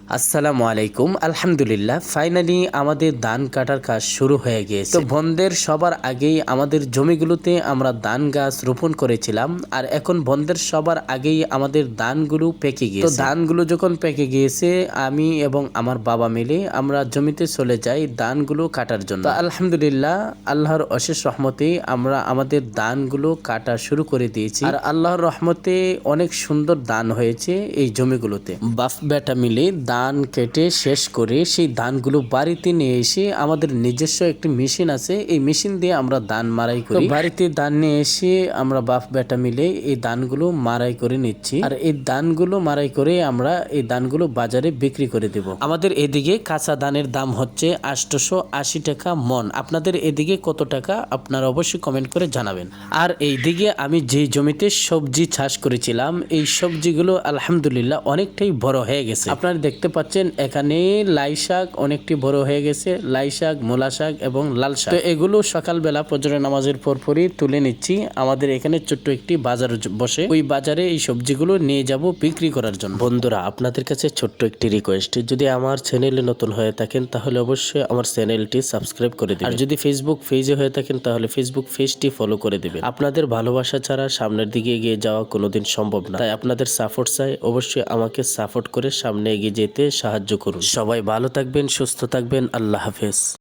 আসসালামু আলাইকুম। আলহামদুলিল্লাহ, ফাইনালি আমাদের ধান কাটার কাজ শুরু হয়ে গিয়েছে। তো বন্ধের সবার আগেই আমাদের জমিগুলোতে আমরা ধান গাছ রোপণ করেছিলাম, আর এখন বন্ধের সবার আগেই আমাদের ধানগুলো পেকে গিয়েছে। তো ধানগুলো যখন পেকে গিয়েছে, আমি এবং আমার বাবা মিলে আমরা জমিতে চলে যাই ধানগুলো কাটার জন্য। তো আলহামদুলিল্লাহ, আল্লাহর অশেষ রহমতে আমরা আমাদের ধানগুলো কাটা শুরু করে দিয়েছি, আর আল্লাহর রহমতে অনেক সুন্দর ধান হয়েছে এই জমিগুলোতে। বাপ বেটা মিলে ধান কেটে শেষ করে সেই ধানগুলো বাড়িতে নিয়ে এসে আমাদের নিজস্ব একটি মেশিন আছে, এই মেশিন দিয়ে আমরা ধান মারাই করি। বাড়িতে ধান নিয়ে এসে আমরা বাপ বেটা মিলে এই ধানগুলো মারাই করে নিচ্ছি, আর এই ধানগুলো মারাই করে আমরা এই ধানগুলো বাজারে বিক্রি করে দেব। আমাদের এদিকে কাঁচা ধানের দাম হচ্ছে 880 টাকা মন। আপনাদের এদিকে কত টাকা আপনারা অবশ্যই কমেন্ট করে জানাবেন। আর এইদিকে আমি যে জমিতে সবজি চাষ করেছিলাম, এই সবজিগুলো আলহামদুলিল্লাহ অনেকটাই বড় হয়ে গেছে। আপনারা দেখতে পাচ্ছেন এখানে লাই শাক অনেকটি বড় হয়ে গেছে, লাই শাক, মূলা শাক এবং লাল শাক। তো এগুলো সকালবেলা ফজরের নামাজের পরপরই তুলে নিচ্ছি। আমাদের এখানে ছোট্ট একটি বাজার বসে, ওই বাজারে এই সবজিগুলো নিয়ে যাব বিক্রি করার জন্য। বন্ধুরা, আপনাদের কাছে ছোট্ট একটি রিকোয়েস্ট, যদি আমার চ্যানেলে নতুন হয়ে থাকেন তাহলে অবশ্যই আমার চ্যানেলটি সাবস্ক্রাইব করে দিবেন, আর যদি ফেসবুক পেজে হয়ে থাকেন তাহলে ফেসবুক পেজটি ফলো করে দিবেন। আপনাদের ভালোবাসা ছাড়া সামনের দিকে এগিয়ে যাওয়া কোনোদিন সম্ভব না, তাই আপনাদের সাপোর্ট চাই। অবশ্যই আমাকে সাপোর্ট করে সামনে এগিয়ে যেতে সাহায্য করুন। সবাই ভালো থাকবেন, সুস্থ থাকবেন। আল্লাহ হাফেজ।